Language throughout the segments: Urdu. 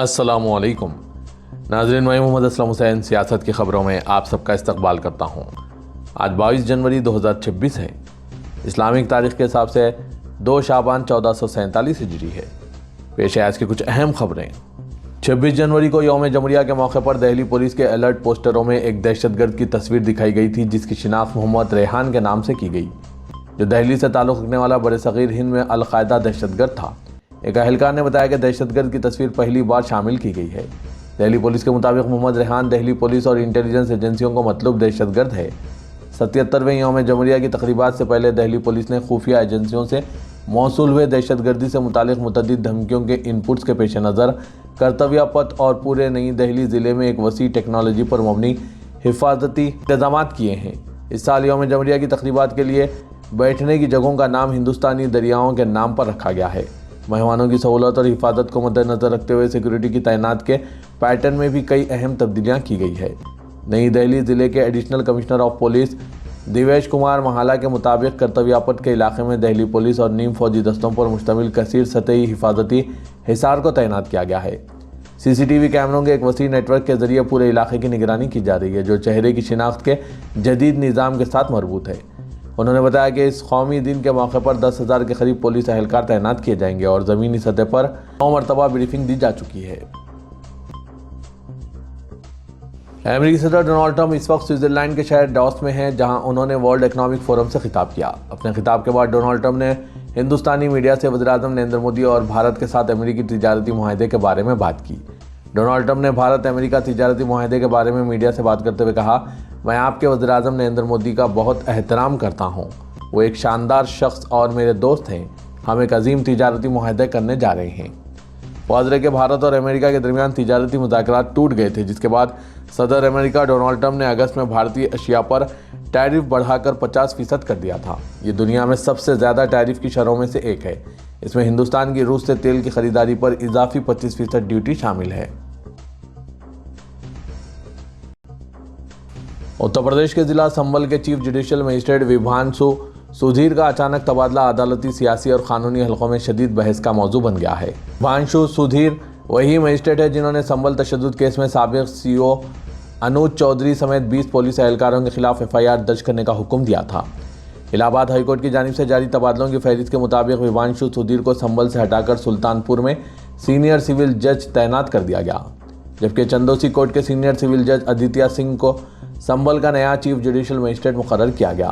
السلام علیکم ناظرین، میں محمد اسلم حسین سیاست کی خبروں میں آپ سب کا استقبال کرتا ہوں۔ آج 22 جنوری 2026 ہے۔ اسلامک تاریخ کے حساب سے 2 شعبان 1447 ہجری ہے۔ پیش ہے آج کی کچھ اہم خبریں۔ 26 جنوری کو یوم جمہوریہ کے موقع پر دہلی پولیس کے الرٹ پوسٹروں میں ایک دہشت گرد کی تصویر دکھائی گئی تھی، جس کی شناخت محمد ریحان کے نام سے کی گئی، جو دہلی سے تعلق رکھنے والا برصغیر ہند میں القاعدہ دہشت گرد تھا۔ ایک اہلکار نے بتایا کہ دہشت گرد کی تصویر پہلی بار شامل کی گئی ہے۔ دہلی پولیس کے مطابق محمد ریحان دہلی پولیس اور انٹیلیجنس ایجنسیوں کو مطلوب دہشت گرد ہے۔ 77ویں یوم جمہوریہ کی تقریبات سے پہلے دہلی پولیس نے خفیہ ایجنسیوں سے موصول ہوئے دہشت گردی سے متعلق متعدد دھمکیوں کے ان پٹس کے پیش نظر کرتویہ پتھ اور پورے نئی دہلی ضلع میں ایک وسیع ٹیکنالوجی پر مبنی حفاظتی انتظامات کیے ہیں۔ اس سال یوم جمہوریہ کی تقریبات کے لیے بیٹھنے کی جگہوں کا نام ہندوستانی دریاؤں کے نام پر رکھا گیا ہے۔ مہمانوں کی سہولت اور حفاظت کو مد نظر رکھتے ہوئے سیکورٹی کی تعینات کے پیٹرن میں بھی کئی اہم تبدیلیاں کی گئی ہے۔ نئی دہلی ضلع کے additional commissioner of police Devesh Kumar Mahala کے مطابق کرتویہ پتھ کے علاقے میں دہلی پولیس اور نیم فوجی دستوں پر مشتمل کثیر سطحی حفاظتی حصار کو تعینات کیا گیا ہے۔ CCTV کیمروں کے ایک وسیع نیٹ ورک کے ذریعے پورے علاقے کی نگرانی کی جا رہی ہے، جو چہرے کی شناخت کے جدید نظام کے ساتھ مربوط ہے۔ انہوں نے بتایا کہ اس قومی دن کے موقع پر 10,000 کے قریب پولیس اہلکار تعینات کیے جائیں گے اور زمینی سطح پر 9 مرتبہ بریفنگ دی جا چکی ہے۔ امریکی صدر ڈونلڈ ٹرمپ اس وقت سوئٹزرلینڈ کے شہر ڈاووس میں ہیں، جہاں انہوں نے ورلڈ اکنامک فورم سے خطاب کیا۔ اپنے خطاب کے بعد ڈونلڈ ٹرمپ نے ہندوستانی میڈیا سے وزیراعظم نریندر مودی اور بھارت کے ساتھ امریکی تجارتی معاہدے کے بارے میں بات کی۔ ڈونلڈ ٹرمپ نے بھارت امریکہ تجارتی معاہدے کے بارے میں میڈیا سے بات کرتے ہوئے کہا، میں آپ کے وزیراعظم نریندر مودی کا بہت احترام کرتا ہوں۔ وہ ایک شاندار شخص اور میرے دوست ہیں۔ ہم ایک عظیم تجارتی معاہدے کرنے جا رہے ہیں۔ واضح ہے کہ بھارت اور امریکہ کے درمیان تجارتی مذاکرات ٹوٹ گئے تھے، جس کے بعد صدر امریکہ ڈونلڈ ٹرمپ نے اگست میں بھارتی اشیاء پر ٹیرف بڑھا کر 50% کر دیا تھا۔ یہ دنیا میں سب سے زیادہ ٹیرف کی شرحوں میں سے ایک ہے۔ اس میں ہندوستان کی روس سے تیل کی خریداری پر اضافی 25% ڈیوٹی شامل ہے۔ اتر پردیش کے ضلع سنبل کے چیف جوڈیشل مجسٹریٹ وبھانشو سودھیر کا اچانک تبادلہ عدالتی، سیاسی اور قانونی حلقوں میں شدید بحث کا موضوع بن گیا ہے۔ وبھانشو سودھیر وہی مجسٹریٹ ہے جنہوں نے سنبل تشدد کیس میں سابق CO انوج چودھری سمیت 20 پولیس اہلکاروں کے خلاف FIR درج کرنے کا حکم دیا تھا۔ الہ آباد ہائی کورٹ کی جانب سے جاری تبادلوں کی فہرست کے مطابق وبھانشو سودھیر کو سنبل سے ہٹا کر سلطان پور میں سینئر سول جج تعینات کر دیا گیا، جبکہ چندوسی کورٹ کے سینئر سول جج ادتیہ سنگھ کو سنبل کا نیا چیف جوڈیشل مجسٹریٹ مقرر کیا گیا۔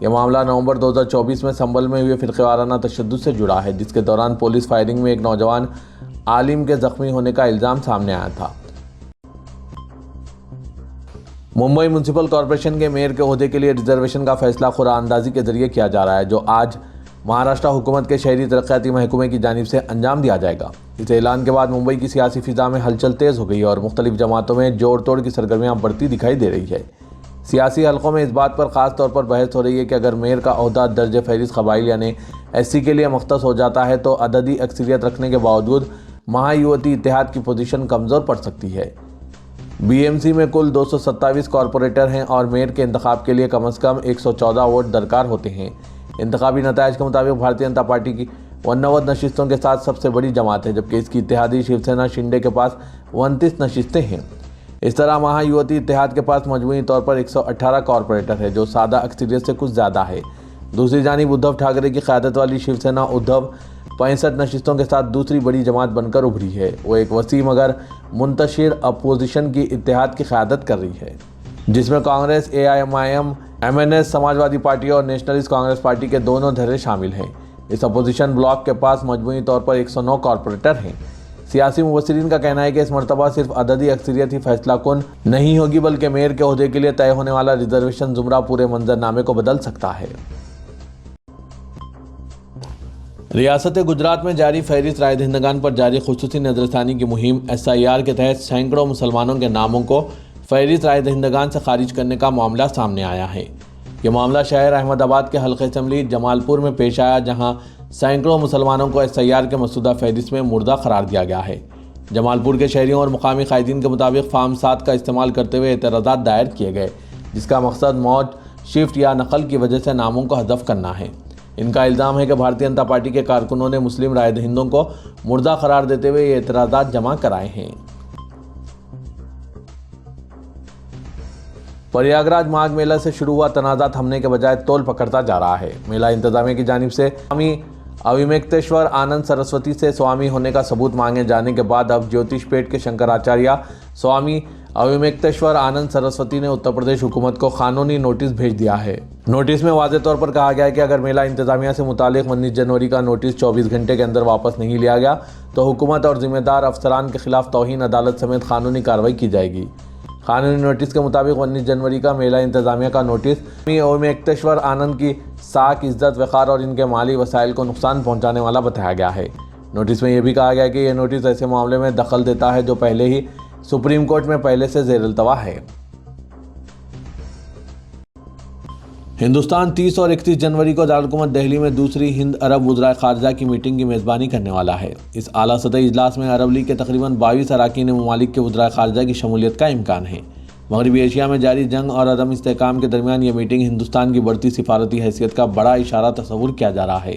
یہ معاملہ نومبر 2024 میں سنبل میں ہوئے فرقہ وارانہ تشدد سے جڑا ہے، جس کے دوران پولیس فائرنگ میں ایک نوجوان عالم کے زخمی ہونے کا الزام سامنے آیا تھا۔ ممبئی میونسپل کارپوریشن کے میئر کے عہدے کے لیے ریزرویشن کا فیصلہ قرعہ اندازی کے ذریعے کیا جا رہا ہے، جو آج مہاراشٹر حکومت کے شہری ترقیاتی محکمے کی جانب سے انجام دیا جائے گا۔ اس اعلان کے بعد ممبئی کی سیاسی فضا میں ہلچل تیز ہو گئی اور مختلف جماعتوں میں جوڑ توڑ کی سرگرمیاں بڑھتی دکھائی دے رہی ہے۔ سیاسی حلقوں میں اس بات پر خاص طور پر بحث ہو رہی ہے کہ اگر میئر کا عہدہ درج فہرست قبائل یعنی SC کے لیے مختص ہو جاتا ہے تو عددی اکثریت رکھنے کے باوجود مہایوتی اتحاد کی پوزیشن کمزور پڑ سکتی ہے۔ BMC میں کل 227 کارپوریٹر ہیں اور میئر کے انتخاب کے لیے کم از کم 114 ووٹ درکار ہوتے ہیں۔ انتخابی نتائج کے مطابق بھارتیہ جنتا پارٹی کی 89 نشستوں کے ساتھ سب سے بڑی جماعت ہے، جبکہ اس کی اتحادی شیو سینا شنڈے کے پاس 29 نشستیں ہیں۔ اس طرح مہایوتی اتحاد کے پاس مجموعی طور پر 118 کارپوریٹر ہے، جو سادہ اکثریت سے کچھ زیادہ ہے۔ دوسری جانب ادھو ٹھاکرے کی قیادت والی شیو سینا ادھو 65 نشستوں کے ساتھ دوسری بڑی جماعت بن کر ابھری ہے۔ وہ ایک وسیع مگر منتشر اپوزیشن کی اتحاد کی قیادت کر رہی ہے، جس میں Congress, AIMIM، MNS، Samajwadi party اور نیشنلسٹ کانگریس پارٹی کے دونوں دھڑے شامل ہیں۔ اس اپوزیشن بلاک کے پاس مجموعی طور پر 109 کارپوریٹر ہیں۔ سیاسی مبصرین کا کہنا ہے کہ اس مرتبہ صرف عددی اکثریت ہی فیصلہ کن نہیں ہوگی، بلکہ میئر کے عہدے کے لیے طے ہونے والا ریزرویشن زمرہ پورے منظرنامے کو بدل سکتا ہے۔ ریاست گجرات میں جاری فہرست رائے دہندگان پر جاری خصوصی نظر ثانی کی مہم SIR کے تحت سینکڑوں مسلمانوں کے ناموں کو فہرست رائے دہندگان سے خارج کرنے کا معاملہ سامنے آیا ہے۔ یہ معاملہ شہر احمد آباد کے حلقہ اسمبلی جمال پور میں پیش آیا، جہاں سینکڑوں مسلمانوں کو SIR کے مسودہ فہرست میں مردہ قرار دیا گیا ہے۔ جمال پور کے شہریوں اور مقامی قائدین کے مطابق فارم 7 کا استعمال کرتے ہوئے اعتراضات دائر کیے گئے، جس کا مقصد موت، شفٹ یا نقل کی وجہ سے ناموں کو حذف کرنا ہے۔ ان کا الزام ہے کہ بھارتیہ جنتا پارٹی کے کارکنوں نے مسلم رائے دہندوں کو مردہ قرار دیتے ہوئے یہ اعتراضات جمع کرائے ہیں۔ پریاگراج ماگھ میلہ سے شروع ہوا تنازع تھمنے کے بجائے تول پکڑتا جا رہا ہے۔ میلہ انتظامیہ کی جانب سے سوامی اویمکتیشور آنند سرسوتی سے سوامی ہونے کا ثبوت مانگے جانے کے بعد اب جیوتش پیٹ کے شنکراچاریہ سوامی اویمکتیشور آنند سرسوتی نے اتر پردیش حکومت کو قانونی نوٹس بھیج دیا ہے۔ نوٹس میں واضح طور پر کہا گیا ہے کہ اگر میلہ انتظامیہ سے متعلق 19 جنوری کا نوٹس 24 گھنٹے کے اندر واپس نہیں لیا گیا تو حکومت اور ذمہ دار افسران کے خلاف توہین عدالت سمیت قانونی کارروائی کی جائے گی۔ قانونی نوٹس کے مطابق 19 جنوری کا میلہ انتظامیہ کا نوٹس سوامی اویمکتیشور آنند کی ساکھ، عزت، وقار اور ان کے مالی وسائل کو نقصان پہنچانے والا بتایا گیا ہے۔ نوٹس میں یہ بھی کہا گیا کہ یہ نوٹس ایسے معاملے میں دخل دیتا ہے جو پہلے ہی سپریم کورٹ میں پہلے سے زیر التوا ہے۔ ہندوستان 30 اور 31 جنوری کو دارالحکومت دہلی میں دوسری ہند عرب وزرائے خارجہ کی میٹنگ کی میزبانی کرنے والا ہے۔ اس اعلیٰ سطحی اجلاس میں عرب لیگ کے تقریباً 22 اراکین ممالک کے وزرائے خارجہ کی شمولیت کا امکان ہے۔ مغربی ایشیا میں جاری جنگ اور عدم استحکام کے درمیان یہ میٹنگ ہندوستان کی بڑھتی سفارتی حیثیت کا بڑا اشارہ تصور کیا جا رہا ہے۔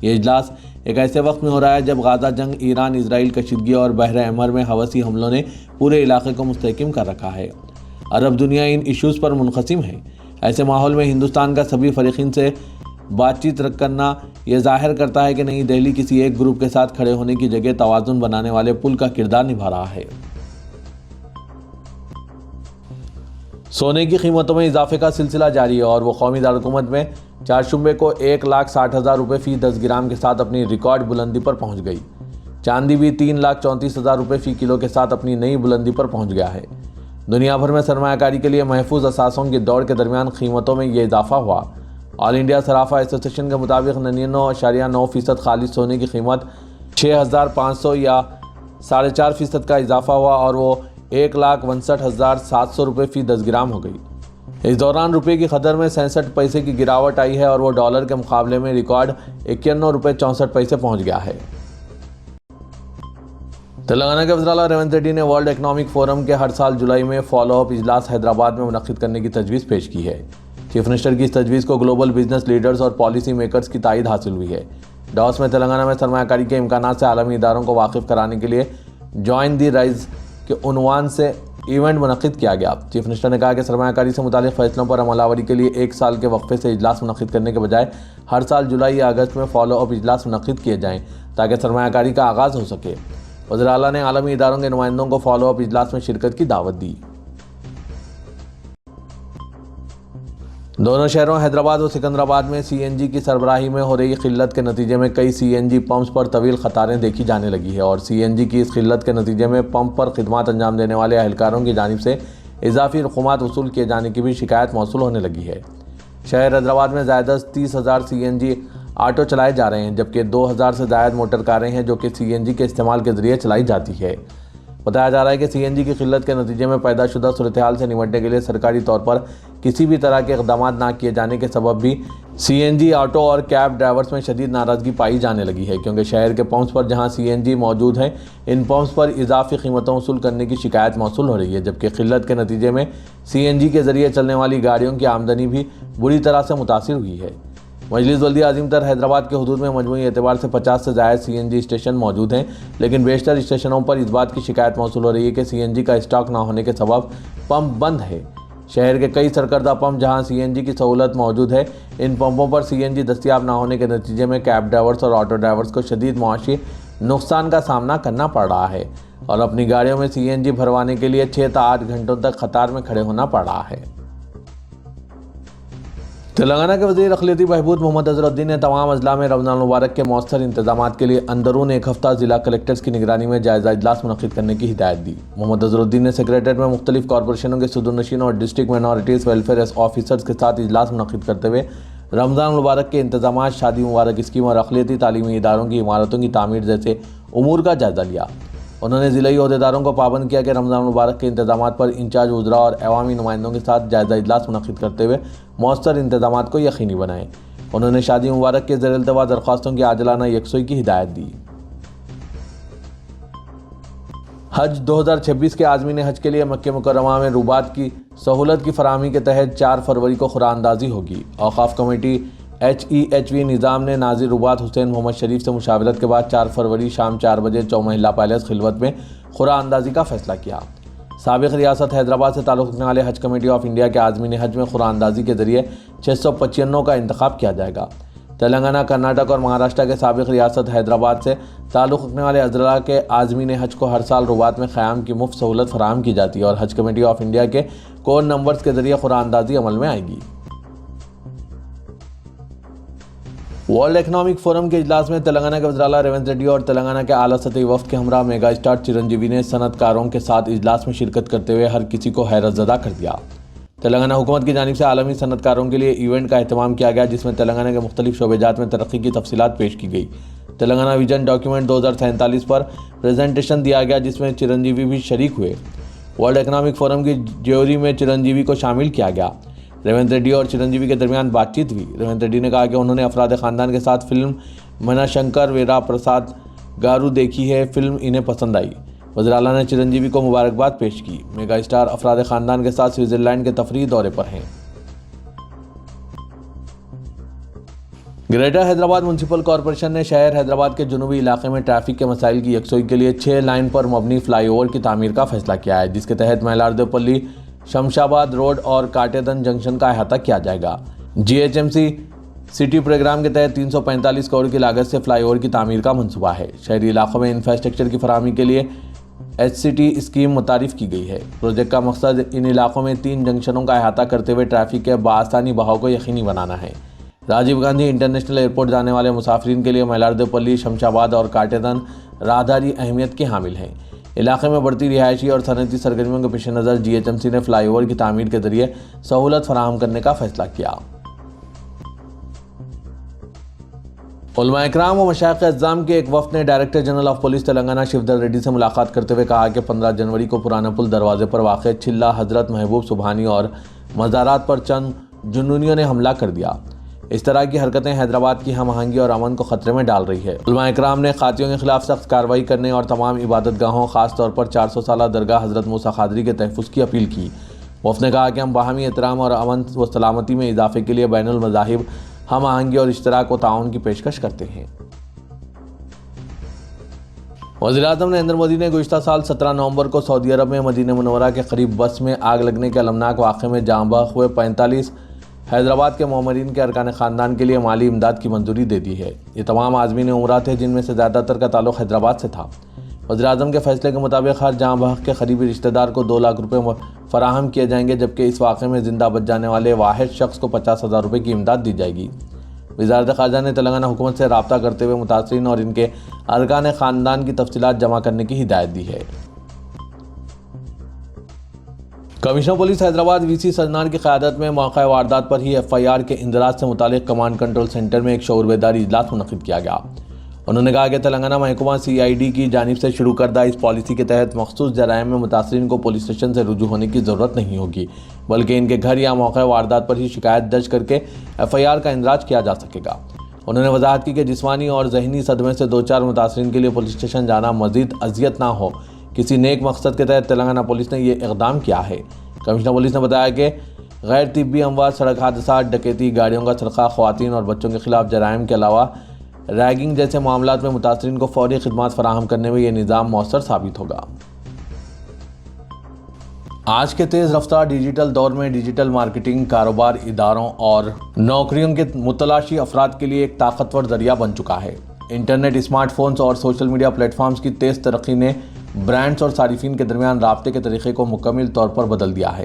یہ اجلاس ایک ایسے وقت میں ہو رہا ہے جب غزہ جنگ، ایران اسرائیل کشیدگی اور بحر احمر میں حوثی حملوں نے پورے علاقے کو مستحکم کر رکھا ہے۔ عرب دنیا ان ایشوز پر منقسم ہے۔ ایسے ماحول میں ہندوستان کا سبھی فریقین سے بات چیت کرنا یہ ظاہر کرتا ہے کہ نئی دہلی کسی ایک گروپ کے ساتھ کھڑے ہونے کی جگہ توازن بنانے والے پل کا کردار نبھا رہا ہے۔ سونے کی قیمتوں میں اضافے کا سلسلہ جاری ہے اور وہ قومی دارالحکومت میں چہارشنبے کو 1,60,000 روپے فی 10 گرام کے ساتھ اپنی ریکارڈ بلندی پر پہنچ گئی۔ چاندی بھی 3,34,000 روپے فی کلو کے ساتھ اپنی نئی بلندی پر پہنچ گیا ہے۔ دنیا بھر میں سرمایہ کاری کے لیے محفوظ اثاثوں کی دوڑ کے درمیان قیمتوں میں یہ اضافہ ہوا۔ آل انڈیا صرافہ ایسوسی ایشن کے مطابق 99.9% خالص سونے کی قیمت 6,500 یا 4.5% کا اضافہ ہوا اور وہ 1,62,700 روپے فی 10 گرام ہو گئی۔ اس دوران روپے کی قدر میں 66 پیسے کی گراوٹ آئی ہے اور وہ ڈالر کے مقابلے میں ریکارڈ 51 روپے 64 پیسے پہنچ گیا ہے۔ تلنگانہ کے وزیر اعلیٰ ریونت ریڈی نے ورلڈ اکنامک فورم کے ہر سال جولائی میں فالو اپ اجلاس حیدرآباد میں منعقد کرنے کی تجویز پیش کی ہے۔ چیف منسٹر کی اس تجویز کو گلوبل بزنس لیڈرز اور پالیسی میکرز کی تائید حاصل ہوئی ہے۔ ڈاوس میں تلنگانہ میں سرمایہ کاری کے امکانات سے عالمی اداروں کو واقف کرانے کے لیے جوائن دی رائز کے عنوان سے ایونٹ منعقد کیا گیا۔ چیف منسٹر نے کہا کہ سرمایہ کاری سے متعلق فیصلوں پر عمل آوری کے لیے 1 سال کے وقفے سے اجلاس منعقد کرنے کے بجائے ہر سال جولائی یا اگست میں فالو اپ اجلاس منعقد کیے جائیں تاکہ سرمایہ کاری کا آغاز ہو سکے۔ وزیر اعلیٰ نے عالمی اداروں کے نمائندوں کو فالو اپ اجلاس میں شرکت کی دعوت دی۔ دونوں شہروں حیدرآباد و سکندرآباد میں سی این جی کی سربراہی میں ہو رہی قلت کے نتیجے میں کئی سی این جی پمپس پر طویل قطاریں دیکھی جانے لگی ہے اور سی این جی کی اس قلت کے نتیجے میں پمپ پر خدمات انجام دینے والے اہلکاروں کی جانب سے اضافی رقومات وصول کیے جانے کی بھی شکایت موصول ہونے لگی ہے۔ شہر حیدرآباد میں زائد از 30,000 سی این جی آٹو چلائے جا رہے ہیں جبکہ 2,000 سے زائد موٹر کاریں ہیں جو کہ سی این جی کے استعمال کے ذریعے چلائی جاتی ہے۔ بتایا جا رہا ہے کہ سی این جی کی قلت کے نتیجے میں پیدا شدہ صورتحال سے نمٹنے کے لیے سرکاری طور پر کسی بھی طرح کے اقدامات نہ کیے جانے کے سبب بھی سی این جی آٹو اور کیب ڈرائیورز میں شدید ناراضگی پائی جانے لگی ہے کیونکہ شہر کے پمپس پر جہاں سی این جی موجود ہیں ان پمپس پر اضافی قیمتوں وصول کرنے کی شکایت موصول ہو رہی ہے جبکہ قلت کے نتیجے میں سی این جی کے ذریعے چلنے والی گاڑیوں کی آمدنی بھی بری طرح سے متاثر ہوئی ہے۔ مجلس بلدیہ عظیم تر حیدرآباد کے حدود میں مجموعی اعتبار سے 50 سے زائد سی این جی اسٹیشن موجود ہیں لیکن بیشتر اسٹیشنوں پر اس بات کی شکایت موصول ہو رہی ہے کہ سی این جی کا اسٹاک نہ ہونے کے سبب پمپ بند ہے۔ شہر کے کئی سرکردہ پمپ جہاں سی این جی کی سہولت موجود ہے ان پمپوں پر سی این جی دستیاب نہ ہونے کے نتیجے میں کیب ڈرائیورز اور آٹو ڈرائیورز کو شدید معاشی نقصان کا سامنا کرنا پڑ رہا ہے اور اپنی گاڑیوں میں سی این جی بھروانے کے لیے 6 تا 8 گھنٹوں تک قطار میں کھڑے ہونا پڑ رہا ہے۔ تلنگانہ کے وزیر اقلیتی بہبود محمد اظہرالدین نے تمام اضلاع میں رمضان المبارک کے مؤثر انتظامات کے لیے اندرون ایک ہفتہ ضلع کلکٹرز کی نگرانی میں جائزہ اجلاس منعقد کرنے کی ہدایت دی۔ محمد اظہرالدین نے سیکریٹریٹ میں مختلف کارپوریشنوں کے صدورنشینوں اور ڈسٹرکٹ مائنارٹیز ویلفیئر آفیسرز کے ساتھ اجلاس منعقد کرتے ہوئے رمضان المبارک کے انتظامات، شادی مبارک اسکیم اور اقلیتی تعلیمی اداروں کی عمارتوں کی تعمیر جیسے امور کا جائزہ لیا۔ انہوں نے ضلعی عہدیداروں کو پابند کیا کہ رمضان المبارک کے انتظامات پر انچارج وزراء اور عوامی نمائندوں کے ساتھ جائزہ اجلاس منعقد کرتے ہوئے مؤثر انتظامات کو یقینی بنائیں۔ انہوں نے شادی مبارک کے زیر التوا درخواستوں کی عاجلانہ یکسوئی کی ہدایت دی۔ حج 2026 کے عازمین حج کے لیے مکہ مکرمہ میں روبات کی سہولت کی فراہمی کے تحت 4 فروری کو قرعہ اندازی ہوگی۔ اوقاف کمیٹی HEHV نظام نے ناظر رباط حسین محمد شریف سے مشاورت کے بعد 4 فروری شام 4 بجے چومحلہ پیلس خلوت میں قرعہ اندازی کا فیصلہ کیا۔ سابق ریاست حیدرآباد سے تعلق رکھنے والے حج کمیٹی آف انڈیا کے عازمین حج میں قرعہ اندازی کے ذریعے 695 کا انتخاب کیا جائے گا۔ تلنگانہ، کرناٹک اور مہاراشٹر کے سابق ریاست حیدرآباد سے تعلق رکھنے والے اضلاع کے عازمین حج کو ہر سال رباط میں قیام کی مفت سہولت فراہم کی جاتی ہے اور حج کمیٹی آف انڈیا کے کوڈ نمبرز کے ذریعے قرعہ اندازی عمل میں آئے گی۔ ورلڈ اکنامک فورم کے اجلاس میں تلنگانہ کے وزیر اعلیٰ ریونت ریڈی اور تلنگانہ کے اعلیٰ سطحی وفد کے ہمراہ میگا اسٹار چرنجیوی نے صنعت کاروں کے ساتھ اجلاس میں شرکت کرتے ہوئے ہر کسی کو حیرت زدہ کر دیا۔ تلنگانہ حکومت کی جانب سے عالمی صنعت کاروں کے لیے ایونٹ کا اہتمام کیا گیا، جس میں تلنگانہ کے مختلف شعبے جات میں ترقی کی تفصیلات پیش کی گئی۔ تلنگانہ ویژن ڈاکیومنٹ 2047 پر پریزنٹیشن دیا گیا، جس میں چرنجیوی بھی شریک ہوئے۔ ورلڈ اکنامک فورم کی جیوری میں چرنجیوی کو شامل کیا گیا۔ ریونت ریڈی اور چرنجیوی کے درمیان بات چیت ہوئی۔ ریونت ریڈی نے کہا کہ انہوں نے افراد خاندان کے ساتھ فلم مناشنکر ویرا پرساد گارو دیکھی ہے، فلم انہیں پسند آئی۔ وزیر اعلیٰ نے چرنجیوی کو مبارکباد پیش کی۔ میگا اسٹار افراد خاندان کے ساتھ سوئٹزرلینڈ کے تفریحی دورے پر ہیں۔ گریٹر حیدرآباد میونسپل کارپوریشن نے شہر حیدرآباد کے جنوبی علاقے میں ٹریفک کے مسائل کی یکسوئی کے لیے 6 لائن پر مبنی فلائی اوور کی تعمیر کا فیصلہ کیا ہے، جس کے تحت ملاردوپلی، شمشاباد روڈ اور کاٹیدن جنکشن کا احاطہ کیا جائے گا۔ GHMC سٹی پروگرام کے تحت 345 کروڑ کی لاگت سے فلائی اوور کی تعمیر کا منصوبہ ہے۔ شہری علاقوں میں انفراسٹرکچر کی فراہمی کے لیے HCT اسکیم متعارف کی گئی ہے۔ پروجیکٹ کا مقصد ان علاقوں میں 3 جنکشنوں کا احاطہ کرتے ہوئے ٹریفک کے بآسانی بہاؤ کو یقینی بنانا ہے۔ راجیو گاندھی انٹرنیشنل ایئرپورٹ جانے والے مسافرین کے لیے ملاردوپلی، شمشاباد اور کاٹیدن راہداری اہمیت کے حامل ہیں۔ علاقے میں بڑھتی رہائشی اور صنعتی سرگرمیوں کے پیش نظر GHMC نے فلائی اوور کی تعمیر کے ذریعے سہولت فراہم کرنے کا فیصلہ کیا۔ علماء اکرام و مشائخ اعظام کے ایک وفد نے director general of police Telangana Shivdhar Reddy سے ملاقات کرتے ہوئے کہا کہ 15 جنوری کو پرانا پل دروازے پر واقع چلہ حضرت محبوب سبحانی اور مزارات پر چند جنونیوں نے حملہ کر دیا۔ اس طرح کی حرکتیں حیدرآباد کی ہم آہنگی اور امن کو خطرے میں ڈال رہی ہے۔ علماء اکرام نے قاطعوں کے خلاف سخت کارروائی کرنے اور تمام عبادت گاہوں، خاص طور پر 400 سالہ درگاہ حضرت موسیٰ قادری کے تحفظ کی اپیل کی۔ وفد نے کہا کہ ہم باہمی احترام اور امن و سلامتی میں اضافے کے لیے بین المذاہب ہم آہنگی اور اشتراک و تعاون کی پیشکش کرتے ہیں۔ وزیر اعظم نریندر مودی نے گزشتہ سال 17 نومبر کو سعودی عرب میں مدینہ منورہ کے قریب بس میں آگ لگنے کے المناک واقعے میں جاں بحق ہوئے 45 حیدرآباد کے معمرین کے ارکان خاندان کے لیے مالی امداد کی منظوری دے دی ہے۔ یہ تمام عازمین عمرہ تھے، جن میں سے زیادہ تر کا تعلق حیدرآباد سے تھا۔ وزیر اعظم کے فیصلے کے مطابق ہر جاں بحق کے قریبی رشتہ دار کو 2 لاکھ روپے فراہم کیے جائیں گے، جبکہ اس واقعے میں زندہ بچ جانے والے واحد شخص کو 50,000 روپے کی امداد دی جائے گی۔ وزارت خارجہ نے تلنگانہ حکومت سے رابطہ کرتے ہوئے متاثرین اور ان کے ارکان خاندان کی تفصیلات جمع کرنے کی ہدایت دی ہے۔ کمشنر پولیس حیدرآباد VC سجنان کی قیادت میں موقع واردات پر ہی FIR کے اندراج سے متعلق کمانڈ کنٹرول سینٹر میں ایک شعور بیداری اجلاس منعقد کیا گیا۔ انہوں نے کہا کہ تلنگانہ محکمہ CID کی جانب سے شروع کردہ اس پالیسی کے تحت مخصوص جرائم میں متاثرین کو پولیس اسٹیشن سے رجوع ہونے کی ضرورت نہیں ہوگی، بلکہ ان کے گھر یا موقع واردات پر ہی شکایت درج کر کے FIR کا اندراج کیا جا سکے گا۔ انہوں نے وضاحت کی کہ جسمانی اور ذہنی صدمے سے 2-4 متاثرین کے لیے پولیس اسٹیشن جانا مزید اذیت نہ ہو، کسی نیک مقصد کے تحت تلنگانہ پولیس نے یہ اقدام کیا ہے۔ کمشنر پولیس نے بتایا کہ غیر طبی اموات، سڑک حادثات، ڈکیتی، گاڑیوں کا سرقہ، خواتین اور بچوں کے خلاف جرائم کے علاوہ ریگنگ جیسے معاملات میں متاثرین کو فوری خدمات فراہم کرنے میں یہ نظام مؤثر ثابت ہوگا۔ آج کے تیز رفتار ڈیجیٹل دور میں ڈیجیٹل مارکیٹنگ کاروبار، اداروں اور نوکریوں کے متلاشی افراد کے لیے ایک طاقتور ذریعہ بن چکا ہے۔ انٹرنیٹ، اسمارٹ فونز اور سوشل میڈیا پلیٹ فارمز کی تیز ترقی نے برانڈز اور صارفین کے درمیان رابطے کے طریقے کو مکمل طور پر بدل دیا ہے۔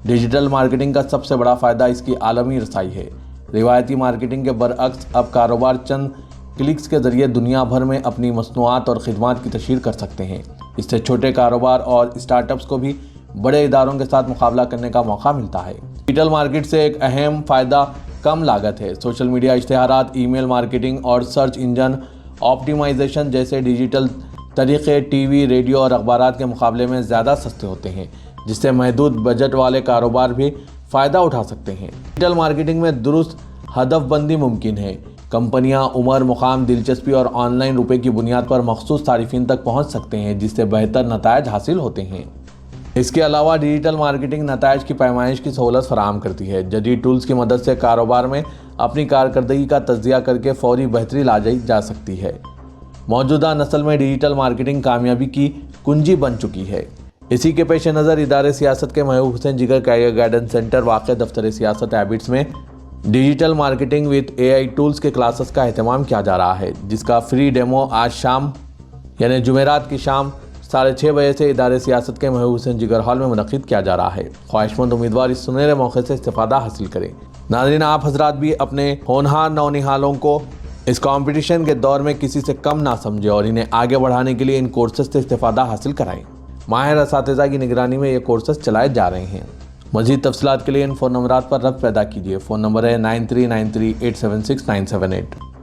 ڈیجیٹل مارکیٹنگ کا سب سے بڑا فائدہ اس کی عالمی رسائی ہے۔ روایتی مارکیٹنگ کے برعکس اب کاروبار چند کلکس کے ذریعے دنیا بھر میں اپنی مصنوعات اور خدمات کی تشہیر کر سکتے ہیں۔ اس سے چھوٹے کاروبار اور اسٹارٹ اپس کو بھی بڑے اداروں کے ساتھ مقابلہ کرنے کا موقع ملتا ہے۔ ڈیجیٹل مارکیٹ سے ایک اہم فائدہ کم لاگت ہے۔ سوشل میڈیا اشتہارات، ای میل مارکیٹنگ اور سرچ انجن آپٹیمائزیشن جیسے ڈیجیٹل طریقے ٹی وی، ریڈیو اور اخبارات کے مقابلے میں زیادہ سستے ہوتے ہیں، جس سے محدود بجٹ والے کاروبار بھی فائدہ اٹھا سکتے ہیں۔ ڈیجیٹل مارکیٹنگ میں درست ہدف بندی ممکن ہے۔ کمپنیاں عمر، مقام، دلچسپی اور آن لائن روپے کی بنیاد پر مخصوص صارفین تک پہنچ سکتے ہیں، جس سے بہتر نتائج حاصل ہوتے ہیں۔ اس کے علاوہ ڈیجیٹل مارکیٹنگ نتائج کی پیمائش کی سہولت فراہم کرتی ہے۔ جدید ٹولز کی مدد سے کاروبار میں اپنی کارکردگی کا تجزیہ کر کے فوری بہتری لائی جا سکتی ہے۔ موجودہ نسل میں ڈیجیٹل مارکیٹنگ کامیابی کی کنجی بن چکی ہے۔ اسی کے پیش نظر ادارے سیاست کے محبوب حسین جگر کیریئر گائیڈنس سینٹر واقع دفتر سیاست ہیبٹس میں digital marketing with AI tools کے کلاسز کا اہتمام کیا جا رہا ہے، جس کا فری ڈیمو آج شام یعنی جمعرات کی شام 6:30 بجے سے ادارے سیاست کے محبوب حسین جگر ہال میں منعقد کیا جا رہا ہے۔ خواہش مند امیدوار اس سنہرے موقع سے استفادہ حاصل کریں۔ ناظرین، آپ حضرات بھی اپنے ہونہار نونہالوں کو اس کمپٹیشن کے دور میں کسی سے کم نہ سمجھیں اور انہیں آگے بڑھانے کے لیے ان کورسز سے استفادہ حاصل کرائیں۔ ماہر اساتذہ کی نگرانی میں یہ کورسز چلائے جا رہے ہیں۔ مزید تفصیلات کے لیے ان فون نمبرات پر رابطہ پیدا کیجیے۔ فون نمبر ہے 9393876978۔